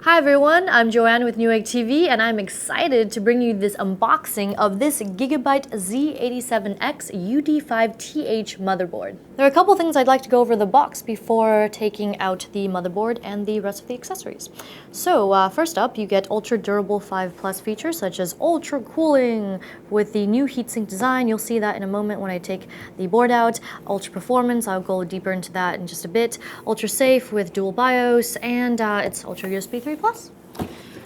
Hi everyone, I'm Joanne with Newegg TV and I'm excited to bring you this unboxing of this GIGABYTE Z87X-UD5 TH motherboard. There are a couple things I'd like to go over the box before taking out the motherboard and the rest of the accessories. So first up, you get ultra durable 5+ features such as ultra cooling with the new heatsink design. You'll see that in a moment when I take the board out. Ultra performance, I'll go deeper into that in just a bit. Ultra safe with dual BIOS, and it's ultra USB 3+.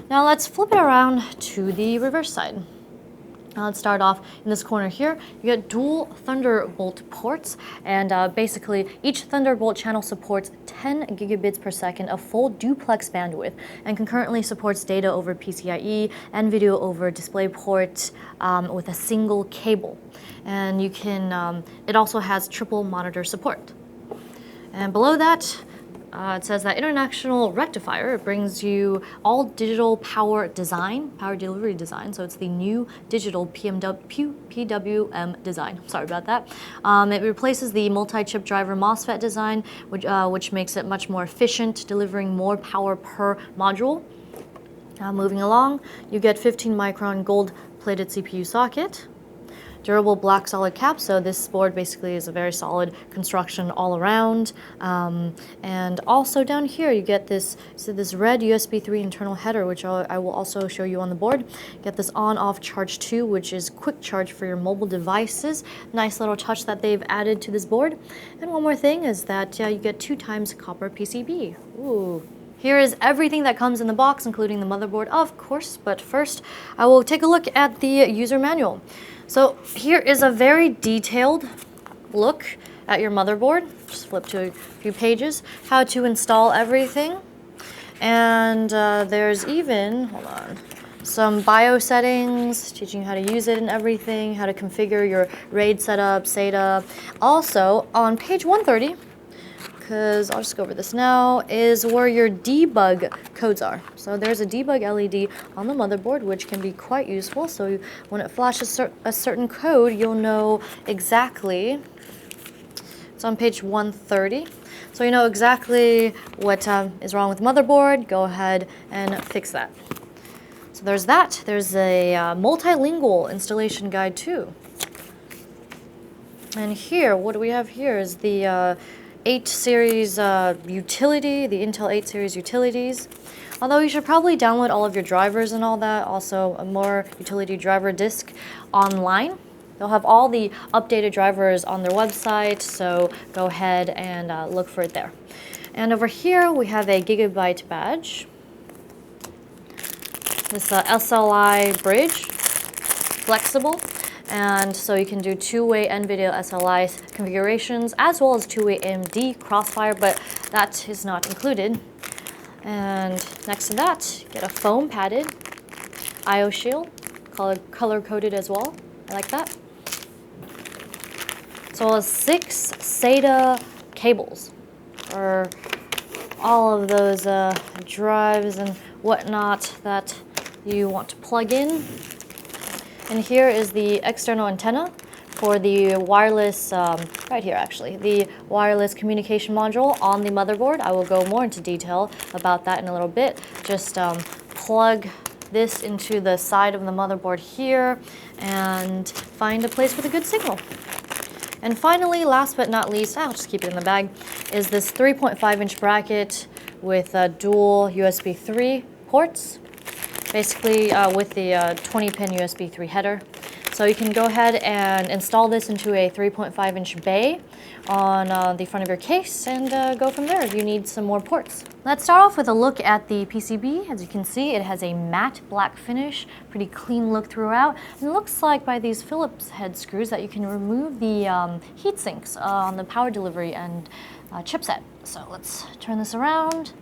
Now let's flip it around to the reverse side. Now let's start off in this corner here. You get dual Thunderbolt ports, and basically each Thunderbolt channel supports 10 gigabits per second of full duplex bandwidth and concurrently supports data over PCIe and video over DisplayPort with a single cable. And you can, it also has triple monitor support. And below that, it says that International Rectifier. It brings you all digital power delivery design. So it's the new digital PWM design. Sorry about that. It replaces the multi-chip driver MOSFET design, which makes it much more efficient, delivering more power per module. Moving along, you get 15-micron gold-plated CPU socket. Durable black solid cap, so this board basically is a very solid construction all around. And also down here you get this red USB 3 internal header, which I will also show you on the board. You get this on-off charge 2, which is quick charge for your mobile devices. Nice little touch that they've added to this board. And one more thing is that you get 2 times copper PCB. Ooh. Here is everything that comes in the box, including the motherboard, of course, but first I will take a look at the user manual. So here is a very detailed look at your motherboard. Just flip to a few pages, how to install everything. And there's even, hold on, some BIOS settings, teaching you how to use it and everything, how to configure your RAID setup, SATA. Also, on page 130, because I'll just go over this now, is where your debug codes are. So there's a debug LED on the motherboard, which can be quite useful. So when it flashes a certain code, you'll know exactly. It's on page 130. So you know exactly what is wrong with the motherboard. Go ahead and fix that. So there's that. There's a multilingual installation guide too. And here, what do we have here is the 8 series utility, the Intel 8 series utilities. Although you should probably download all of your drivers and all that, also a more utility driver disk online. They'll have all the updated drivers on their website, so go ahead and look for it there. And over here we have a GIGABYTE badge. This Sli Bridge, flexible. And so you can do 2-way NVIDIA SLI configurations as well as 2-way AMD Crossfire, but that is not included. And next to that, you get a foam padded I/O shield, color-coded as well. I like that. So 6 SATA cables for all of those drives and whatnot that you want to plug in. And here is the external antenna for the wireless, right here actually, the wireless communication module on the motherboard. I will go more into detail about that in a little bit. Just plug this into the side of the motherboard here and find a place with a good signal. And finally, last but not least, I'll just keep it in the bag, is this 3.5-inch bracket with dual USB 3 ports. Basically with the 20-pin USB 3 header. So you can go ahead and install this into a 3.5-inch bay on the front of your case and go from there if you need some more ports. Let's start off with a look at the PCB. As you can see, it has a matte black finish, pretty clean look throughout. And it looks like by these Phillips head screws that you can remove the heat sinks on the power delivery and chipset. So let's turn this around.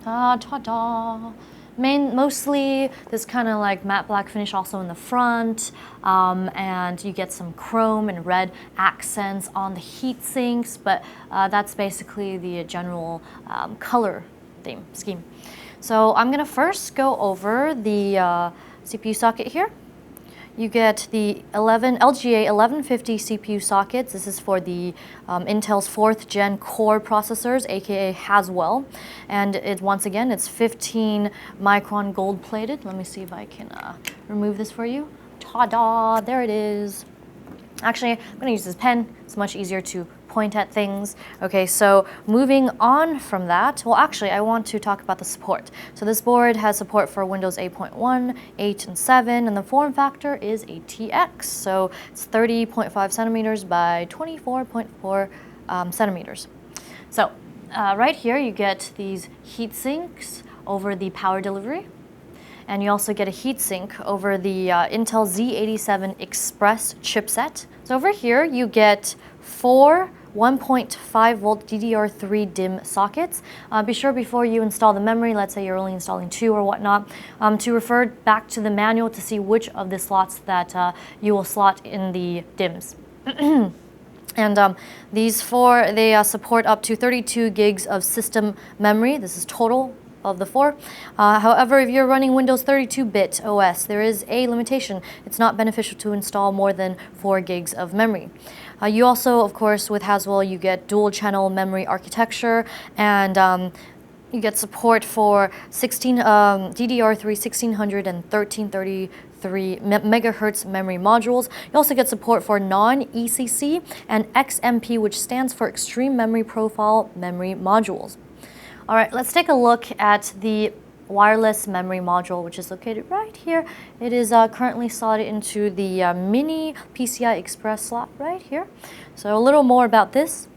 Ta-da! Mostly this kind of like matte black finish also in the front, and you get some chrome and red accents on the heat sinks, but that's basically the general color scheme. So I'm gonna first go over the CPU socket here. you get the LGA 1150 CPU sockets. This is for the Intel's 4th Gen Core processors, aka Haswell. And once again, it's 15 micron gold plated. Let me see if I can remove this for you. Ta-da, there it is. Actually, I'm gonna use this pen. It's much easier to point at things. Okay, so moving on from that, well actually I want to talk about the support. So this board has support for Windows 8.1, 8, and 7, and the form factor is ATX. So it's 30.5 centimeters by 24.4 centimeters. So right here you get these heat sinks over the power delivery. And you also get a heatsink over the Intel Z87 Express chipset. So over here you get 4 1.5 volt DDR3 DIMM sockets. Be sure before you install the memory, let's say you're only installing 2 or whatnot, to refer back to the manual to see which of the slots that you will slot in the DIMMs. And these 4, they support up to 32 gigs of system memory. This is total of the 4. However, if you're running Windows 32-bit OS, there is a limitation. It's not beneficial to install more than 4 gigs of memory. You also, of course, with Haswell, you get dual-channel memory architecture, and you get support for DDR3 1600 and 1333 megahertz memory modules. You also get support for non-ECC and XMP, which stands for Extreme Memory Profile memory modules. All right, let's take a look at the wireless memory module, which is located right here. It is currently slotted into the mini PCI Express slot right here. So a little more about this.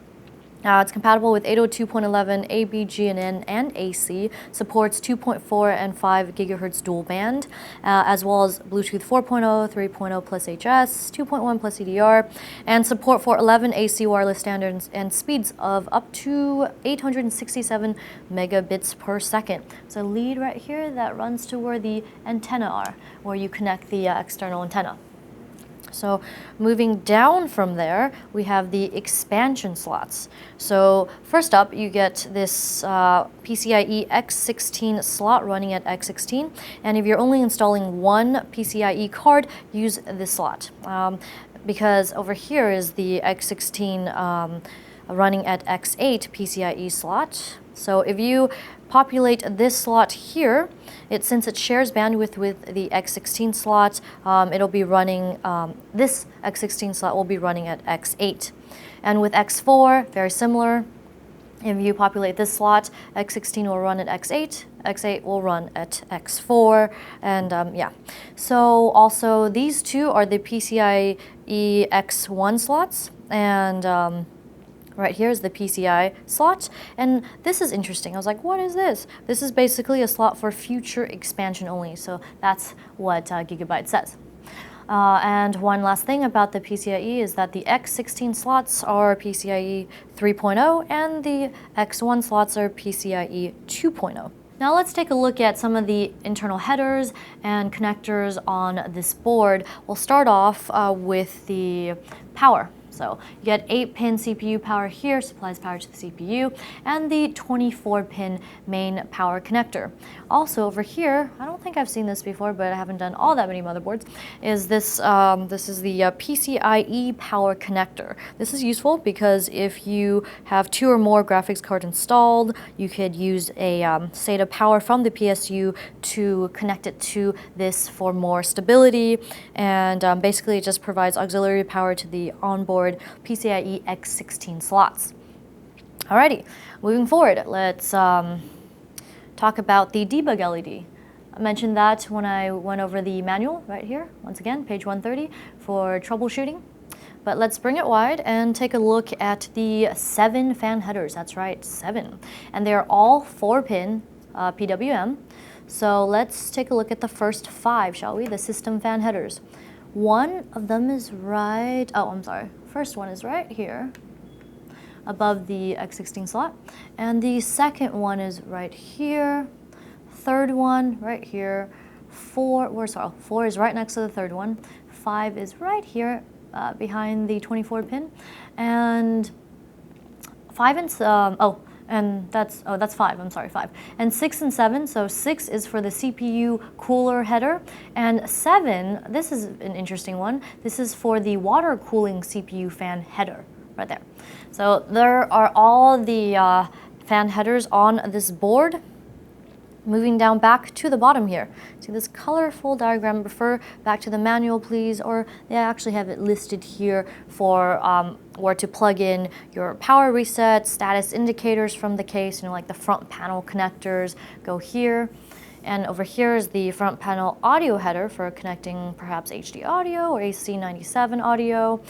It's compatible with 802.11 A, B, GNN, and AC, supports 2.4 and 5 gigahertz dual band, as well as Bluetooth 4.0, 3.0 plus HS, 2.1 plus CDR, and support for 11 AC wireless standards and speeds of up to 867 megabits per second. So a lead right here that runs to where the antenna are, where you connect the external antenna. So moving down from there, we have the expansion slots. So first up, you get this PCIe X16 slot running at X16. And if you're only installing one PCIe card, use this slot. Because over here is the X16 running at X8 PCIe slot. So if you populate this slot here, since it shares bandwidth with the X16 slot, it'll be running, this X16 slot will be running at X8. And with X4, very similar. If you populate this slot, X16 will run at X8, X8 will run at X4, and yeah. So also these two are the PCIe X1 slots, and right here is the PCI slot, and this is interesting. I was like, what is this? This is basically a slot for future expansion only, so that's what Gigabyte says. And one last thing about the PCIe is that the X16 slots are PCIe 3.0 and the X1 slots are PCIe 2.0. Now let's take a look at some of the internal headers and connectors on this board. We'll start off with the power. So you get 8-pin CPU power here, supplies power to the CPU, and the 24-pin main power connector. Also over here, I don't think I've seen this before, but I haven't done all that many motherboards, is this, this is the PCIe power connector. This is useful because if you have 2 or more graphics cards installed, you could use a SATA power from the PSU to connect it to this for more stability, and basically it just provides auxiliary power to the onboard PCIe X16 slots. Alrighty, moving forward, let's talk about the debug LED. I mentioned that when I went over the manual right here, once again, page 130 for troubleshooting. But let's bring it wide and take a look at the 7 fan headers. That's right, 7. And they're all 4-pin PWM. So let's take a look at the first 5, shall we? The system fan headers. One of them is right, oh, I'm sorry. First one is right here, above the X16 slot. And the second one is right here. Third one right here. 4 is right next to the third one. 5 is right here behind the 24 pin. And 5 and And that's 5, I'm sorry, 5. And 6 and 7, so 6 is for the CPU cooler header, and 7, this is an interesting one, this is for the water cooling CPU fan header, right there. So there are all the fan headers on this board. Moving down back to the bottom here, see this colorful diagram, refer back to the manual please, or they actually have it listed here for where to plug in your power reset, status indicators from the case, you know, like the front panel connectors go here. And over here is the front panel audio header for connecting perhaps HD audio or AC97 audio.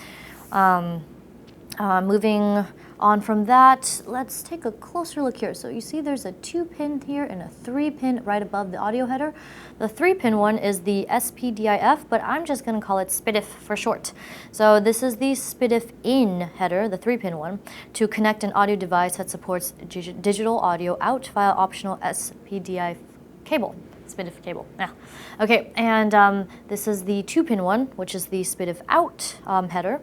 Moving on from that, let's take a closer look here. So you see there's a 2-pin here and a 3-pin right above the audio header. The 3-pin one is the SPDIF, but I'm just going to call it SPDIF for short. So this is the SPDIF in header, the 3-pin one, to connect an audio device that supports digital audio out via optional SPDIF cable. SPDIF cable. Yeah. Okay, and this is the 2-pin one, which is the SPDIF out header,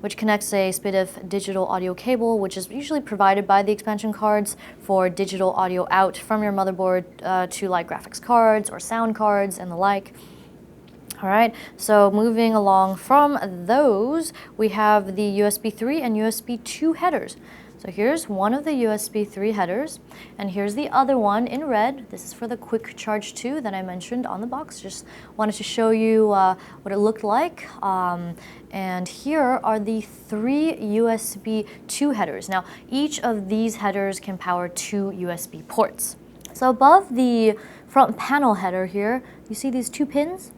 which connects a SPDIF digital audio cable, which is usually provided by the expansion cards for digital audio out from your motherboard to like graphics cards or sound cards and the like. All right, so moving along from those, we have the USB 3 and USB 2 headers. So here's one of the USB 3 headers, and here's the other one in red. This is for the Quick Charge 2 that I mentioned on the box. Just wanted to show you what it looked like. And here are the 3 USB 2 headers. Now, each of these headers can power 2 USB ports. So above the front panel header here, you see these 2 pins?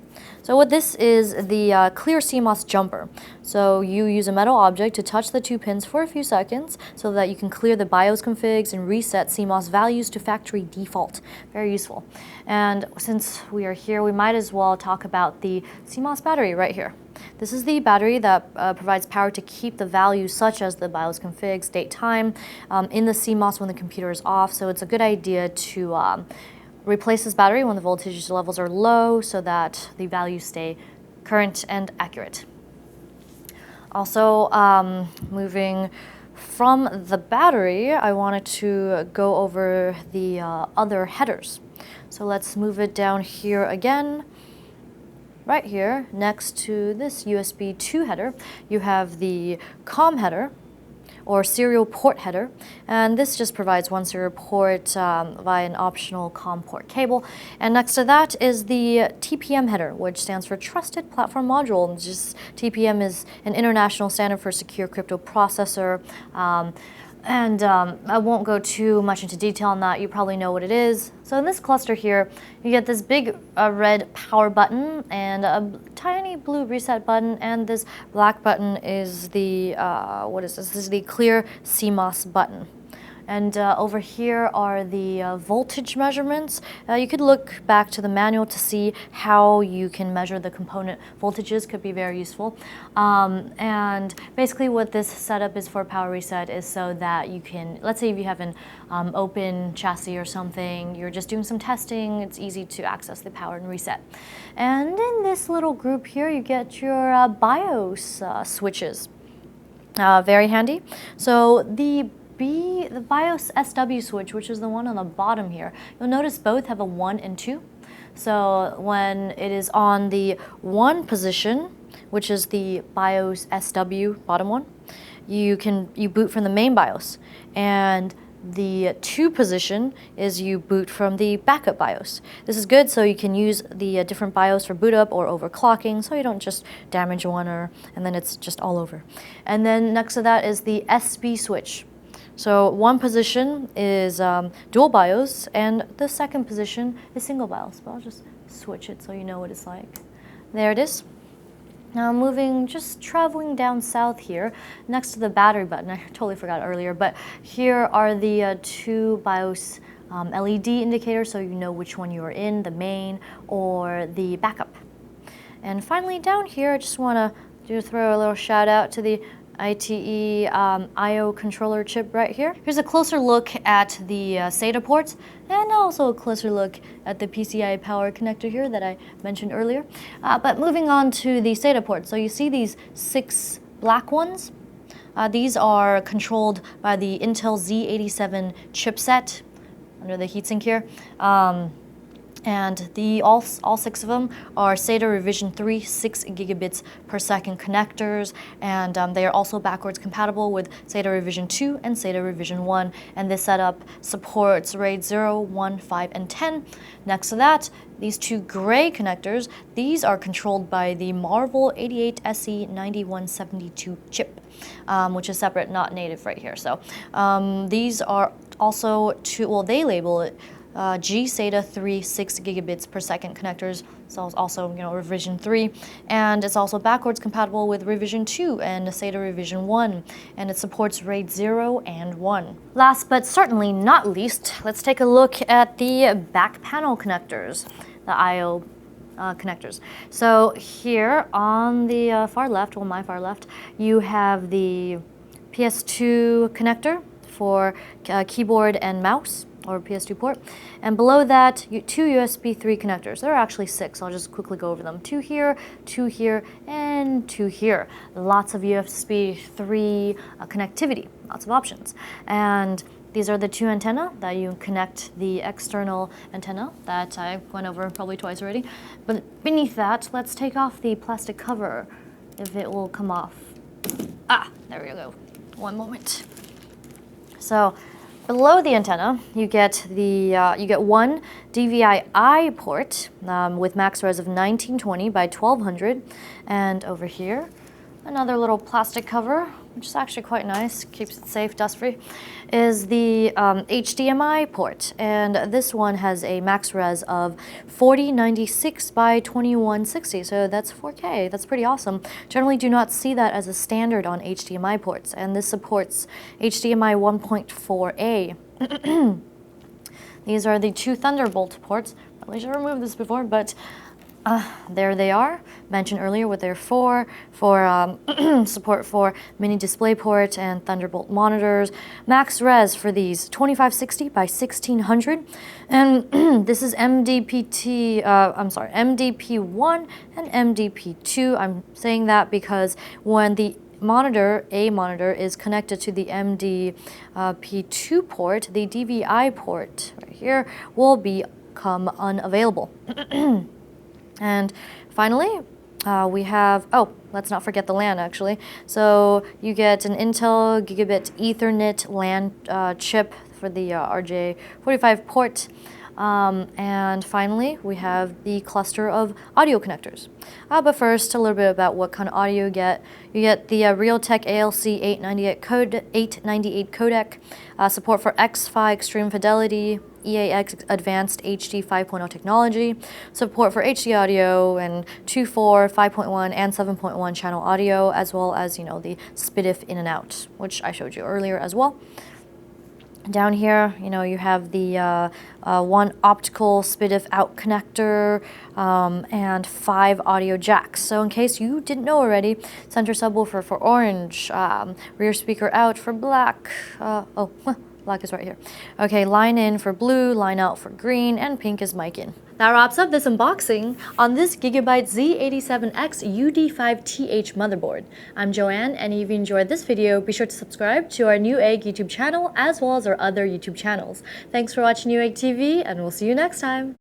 So what this is the clear CMOS jumper. So you use a metal object to touch the 2 pins for a few seconds so that you can clear the BIOS configs and reset CMOS values to factory default. Very useful. And since we are here, we might as well talk about the Cmos battery right here. This is the battery that provides power to keep the values such as the BIOS configs, date, time in the CMOS when the computer is off. So it's a good idea to replace this battery when the voltage levels are low so that the values stay current and accurate. Also, moving from the battery, I wanted to go over the other headers. So let's move it down here again. Right here, next to this USB 2 header, you have the COM header, or serial port header, and this just provides one serial port via an optional COM port cable. And next to that is the TPM header, which stands for Trusted Platform Module. Just TPM is an international standard for secure crypto processor. I won't go too much into detail on that. You probably know what it is. So in this cluster here, you get this big red power button and a tiny blue reset button, and this black button is the, what is this? This is the clear CMOS button. And over here are the voltage measurements. You could look back to the manual to see how you can measure the component voltages, could be very useful. And basically what this setup is for power reset is so that you can, let's say if you have an open chassis or something, you're just doing some testing, it's easy to access the power and reset. And in this little group here, you get your BIOS switches. Very handy. So the BIOS SW switch, which is the one on the bottom here, you'll notice both have a 1 and 2. So when it is on the 1 position, which is the BIOS SW bottom one, you boot from the main BIOS. And the 2 position is you boot from the backup BIOS. This is good so you can use the different BIOS for boot up or overclocking, so you don't just damage one and then it's just all over. And then next to that is the SB switch. So 1 position is dual BIOS, and the 2nd position is single BIOS. But I'll just switch it so you know what it's like. There it is. Now just traveling down south here, next to the battery button. I totally forgot earlier, but here are the 2 BIOS LED indicators, so you know which one you are in, the main or the backup. And finally down here, I just want to throw a little shout out to the ITE I/O controller chip right here. Here's a closer look at the SATA ports, and also a closer look at the PCI power connector here that I mentioned earlier. But moving on to the SATA ports, so you see these 6 black ones? These are controlled by the Intel Z87 chipset under the heatsink here. And all 6 of them are SATA revision 3 6 gigabits per second connectors, and they are also backwards compatible with SATA revision 2 and SATA revision 1, and this setup supports RAID 0, 1, 5, and 10. Next to that, these 2 gray connectors, these are controlled by the Marvel 88SE9172 chip, which is separate, not native right here. So these are also they label it G-SATA 3 6 gigabits per second connectors, so it's also revision 3, and it's also backwards compatible with revision 2 and SATA revision 1, and it supports RAID 0 and 1. Last but certainly not least, let's take a look at the back panel connectors, the I/O connectors. So here on the far left, my far left, you have the PS2 connector for keyboard and mouse, or PS2 port, and below that 2 USB 3 connectors. There are actually 6. I'll just quickly go over them. 2 here, 2 here, and 2 here. Lots of USB 3 connectivity, lots of options. And these are the 2 antenna that you connect the external antenna that I went over probably twice already. But beneath that, let's take off the plastic cover, if it will come off. There we go. One moment. So below the antenna, you get one Dvi port with max res of 1920 by 1200, and over here, another little plastic cover, which is actually quite nice, keeps it safe, dust-free, is the HDMI port, and this one has a max res of 4096 by 2160, so that's 4K. That's pretty awesome. Generally do not see that as a standard on HDMI ports, and this supports HDMI 1.4a. These are the 2 Thunderbolt ports. Probably should have removed this before, but there they are, mentioned earlier what they're for support for mini DisplayPort and Thunderbolt monitors. Max res for these 2560 by 1600, and this is MDP1 and MDP2. I'm saying that because when the monitor is connected to the MDP2 port, the Dvi port right here will become unavailable. And finally, we have, let's not forget the LAN actually. So you get an Intel Gigabit Ethernet LAN chip for the RJ45 port. And finally, we have the cluster of audio connectors. But first, a little bit about what kind of audio you get. You get the Realtek ALC 898 codec, support for X-Fi Extreme Fidelity, EAX Advanced HD 5.0 technology, support for HD audio and 2.4, 5.1, and 7.1 channel audio, as well as the SPDIF in and out, which I showed you earlier as well. Down here, you have the one optical SPDIF out connector and 5 audio jacks. So in case you didn't know already, center subwoofer for orange, rear speaker out for black. Black is right here. Okay, line in for blue, line out for green, and pink is mic in. That wraps up this unboxing on this GIGABYTE Z87X-UD5 TH motherboard. I'm Joanne, and if you enjoyed this video, be sure to subscribe to our Newegg YouTube channel as well as our other YouTube channels. Thanks for watching Newegg TV, and we'll see you next time.